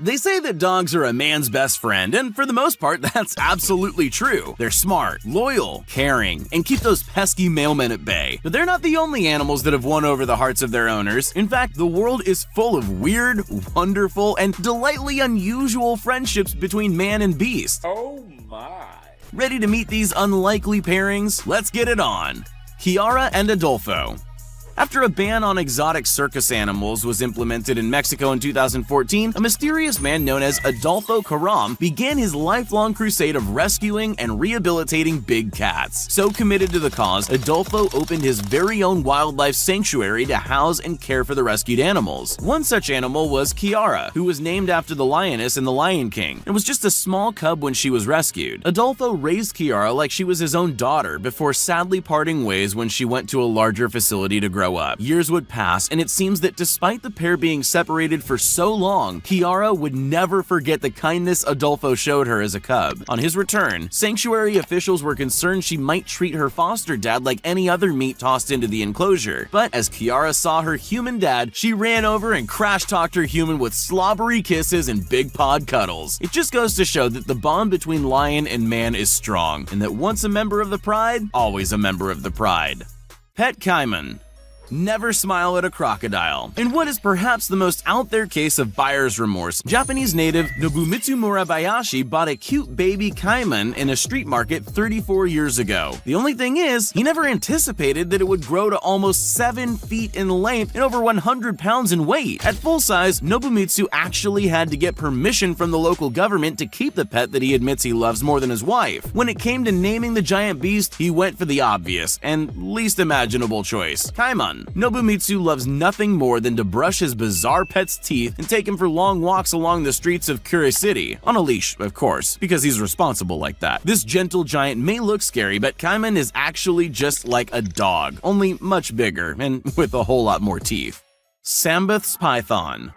They say that dogs are a man's best friend, and for the most part, that's absolutely true. They're smart, loyal, caring, and keep those pesky mailmen at bay. But they're not the only animals that have won over the hearts of their owners. In fact, the world is full of weird, wonderful, and delightfully unusual friendships between man and beast. Oh my. Ready to meet these unlikely pairings? Let's get it on. Kiara and Adolfo. After a ban on exotic circus animals was implemented in Mexico in 2014, a mysterious man known as Adolfo Caram began his lifelong crusade of rescuing and rehabilitating big cats. So committed to the cause, Adolfo opened his very own wildlife sanctuary to house and care for the rescued animals. One such animal was Kiara, who was named after the lioness in The Lion King and was just a small cub when she was rescued. Adolfo raised Kiara like she was his own daughter before sadly parting ways when she went to a larger facility to grow up. Years would pass, and it seems that despite the pair being separated for so long, Kiara would never forget the kindness Adolfo showed her as a cub. On his return, sanctuary officials were concerned she might treat her foster dad like any other meat tossed into the enclosure. But as Kiara saw her human dad, she ran over and crash-talked her human with slobbery kisses and big pawed cuddles. It just goes to show that the bond between lion and man is strong, and that once a member of the pride, always a member of the pride. Pet Caiman. Never smile at a crocodile. In what is perhaps the most out there case of buyer's remorse, Japanese native Nobumitsu Murabayashi bought a cute baby caiman in a street market 34 years ago. The only thing is, he never anticipated that it would grow to almost 7 feet in length and over 100 pounds in weight. At full size, Nobumitsu actually had to get permission from the local government to keep the pet that he admits he loves more than his wife. When it came to naming the giant beast, he went for the obvious and least imaginable choice: Caiman. Nobumitsu loves nothing more than to brush his bizarre pet's teeth and take him for long walks along the streets of Kure City. On a leash, of course, because he's responsible like that. This gentle giant may look scary, but Caiman is actually just like a dog, only much bigger and with a whole lot more teeth. Sambeth's python.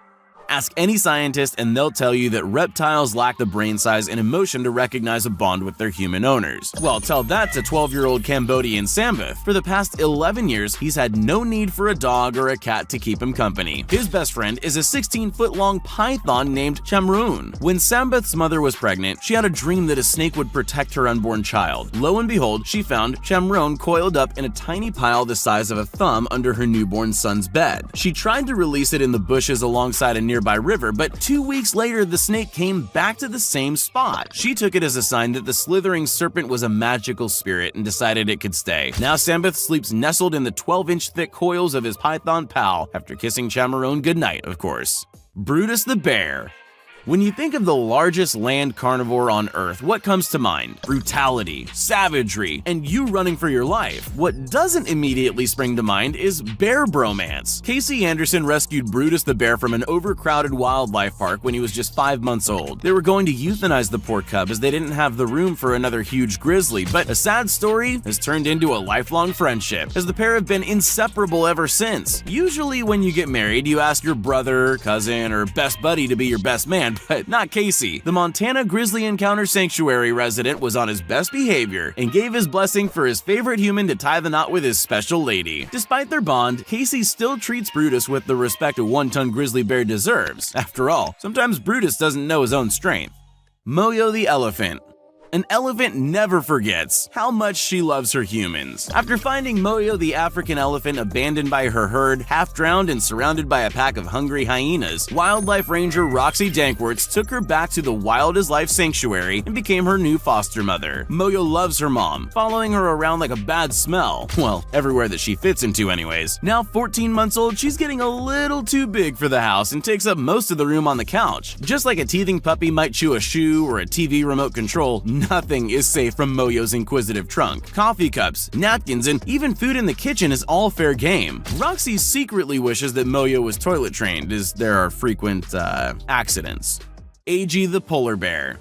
Ask any scientist and they'll tell you that reptiles lack the brain size and emotion to recognize a bond with their human owners. Well, tell that to 12-year-old Cambodian Sambeth. For the past 11 years, he's had no need for a dog or a cat to keep him company. His best friend is a 16-foot-long python named Chamroon. When Sambeth's mother was pregnant, she had a dream that a snake would protect her unborn child. Lo and behold, she found Chamroon coiled up in a tiny pile the size of a thumb under her newborn son's bed. She tried to release it in the bushes alongside a nearby river, but 2 weeks later the snake came back to the same spot. She took it as a sign that the slithering serpent was a magical spirit and decided it could stay. Now Sambeth sleeps nestled in the 12-inch thick coils of his python pal after kissing Chamroon goodnight, of course. Brutus the bear. When you think of the largest land carnivore on Earth, what comes to mind? Brutality, savagery, and you running for your life. What doesn't immediately spring to mind is bear bromance. Casey Anderson rescued Brutus the bear from an overcrowded wildlife park when he was just 5 months old. They were going to euthanize the poor cub as they didn't have the room for another huge grizzly, but a sad story has turned into a lifelong friendship, as the pair have been inseparable ever since. Usually when you get married, you ask your brother, cousin, or best buddy to be your best man, but not Casey. The Montana Grizzly Encounter Sanctuary resident was on his best behavior and gave his blessing for his favorite human to tie the knot with his special lady. Despite their bond, Casey still treats Brutus with the respect a one-ton grizzly bear deserves. After all, sometimes Brutus doesn't know his own strength. Moyo the elephant. An elephant never forgets how much she loves her humans. After finding Moyo the African elephant abandoned by her herd, half-drowned and surrounded by a pack of hungry hyenas, wildlife ranger Roxy Dankworts took her back to the Wild as Life Sanctuary and became her new foster mother. Moyo loves her mom, following her around like a bad smell. Well, everywhere that she fits into anyways. Now 14 months old, she's getting a little too big for the house and takes up most of the room on the couch. Just like a teething puppy might chew a shoe or a TV remote control, nothing is safe from Moyo's inquisitive trunk. Coffee cups, napkins, and even food in the kitchen is all fair game. Roxy secretly wishes that Moyo was toilet trained, as there are frequent, accidents. Ag the polar bear.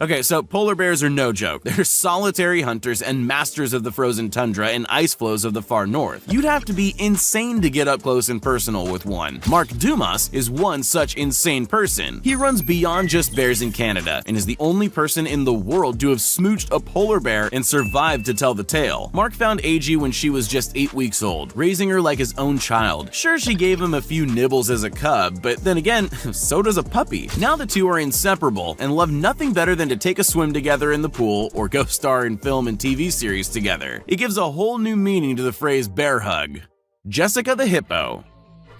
Okay, so polar bears are no joke. They're solitary hunters and masters of the frozen tundra and ice floes of the far north. You'd have to be insane to get up close and personal with one. Mark Dumas is one such insane person. He runs beyond just bears in Canada and is the only person in the world to have smooched a polar bear and survived to tell the tale. Mark found AG when she was just 8 weeks old, raising her like his own child. Sure, she gave him a few nibbles as a cub, but then again, so does a puppy. Now the two are inseparable and love nothing better than to take a swim together in the pool or go star in film and TV series together. It gives a whole new meaning to the phrase bear hug. Jessica the hippo.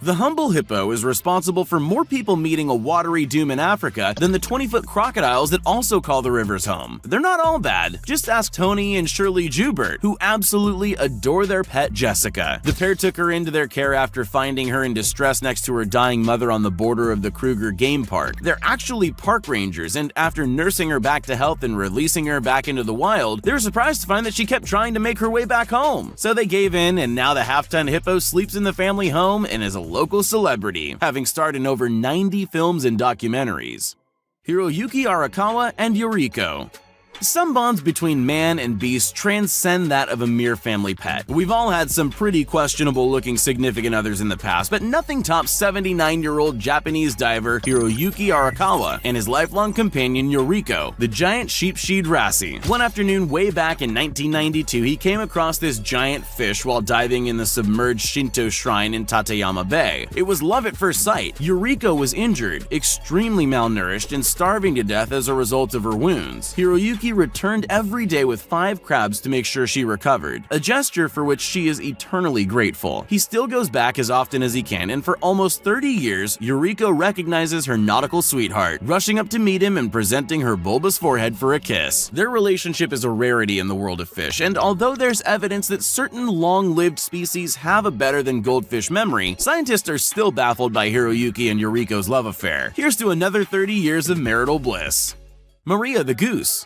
The humble hippo is responsible for more people meeting a watery doom in Africa than the 20-foot crocodiles that also call the rivers home. They're not all bad. Just ask Tony and Shirley Joubert, who absolutely adore their pet Jessica. The pair took her into their care after finding her in distress next to her dying mother on the border of the Kruger Game Park. They're actually park rangers, and after nursing her back to health and releasing her back into the wild, they were surprised to find that she kept trying to make her way back home. So they gave in, and now the half-ton hippo sleeps in the family home and is a local celebrity, having starred in over 90 films and documentaries. Hiroyuki Arakawa and Yoriko. Some bonds between man and beast transcend that of a mere family pet. We've all had some pretty questionable looking significant others in the past, but nothing tops 79-year-old Japanese diver Hiroyuki Arakawa and his lifelong companion Yoriko, the giant sheep-sheed wrassie. One afternoon way back in 1992, he came across this giant fish while diving in the submerged Shinto shrine in Tateyama Bay. It was love at first sight. Yoriko was injured, extremely malnourished, and starving to death as a result of her wounds. Hiroyuki returned every day with 5 crabs to make sure she recovered, a gesture for which she is eternally grateful. He still goes back as often as he can, and for almost 30 years, Yoriko recognizes her nautical sweetheart, rushing up to meet him and presenting her bulbous forehead for a kiss. Their relationship is a rarity in the world of fish, and although there's evidence that certain long-lived species have a better than goldfish memory, scientists are still baffled by Hiroyuki and Yoriko's love affair. Here's to another 30 years of marital bliss. Maria the goose.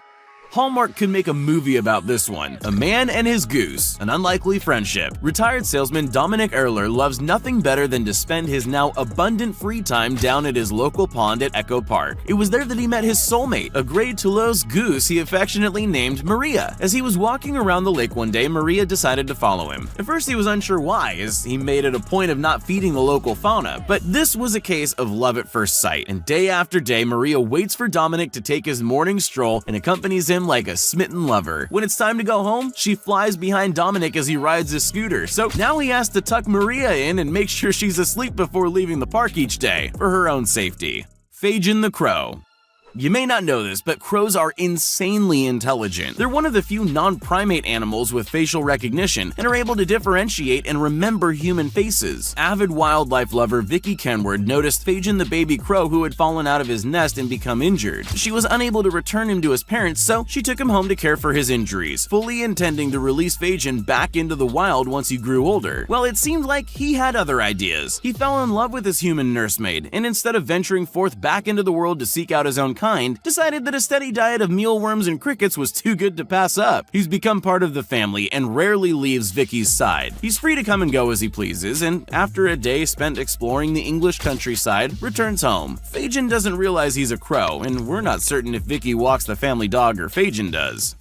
Hallmark could make a movie about this one. A man and his goose, an unlikely friendship. Retired salesman Dominic Erler loves nothing better than to spend his now abundant free time down at his local pond at Echo Park. It was there that he met his soulmate, a gray Toulouse goose he affectionately named Maria. As he was walking around the lake one day, Maria decided to follow him. At first he was unsure why, as he made it a point of not feeding the local fauna, but this was a case of love at first sight, and day after day Maria waits for Dominic to take his morning stroll and accompanies him like a smitten lover. When it's time to go home, she flies behind Dominic as he rides his scooter, so now he has to tuck Maria in and make sure she's asleep before leaving the park each day, for her own safety. Fagin the crow. You may not know this, but crows are insanely intelligent. They're one of the few non-primate animals with facial recognition and are able to differentiate and remember human faces. Avid wildlife lover Vicky Kenward noticed Fagin the baby crow who had fallen out of his nest and become injured. She was unable to return him to his parents, so she took him home to care for his injuries, fully intending to release Fagin back into the wild once he grew older. Well, it seemed like he had other ideas. He fell in love with his human nursemaid, and instead of venturing forth back into the world to seek out his own kind, decided that a steady diet of mealworms and crickets was too good to pass up. He's become part of the family and rarely leaves Vicky's side. He's free to come and go as he pleases, and after a day spent exploring the English countryside, returns home. Fagin doesn't realize he's a crow, and we're not certain if Vicky walks the family dog or Fagin does.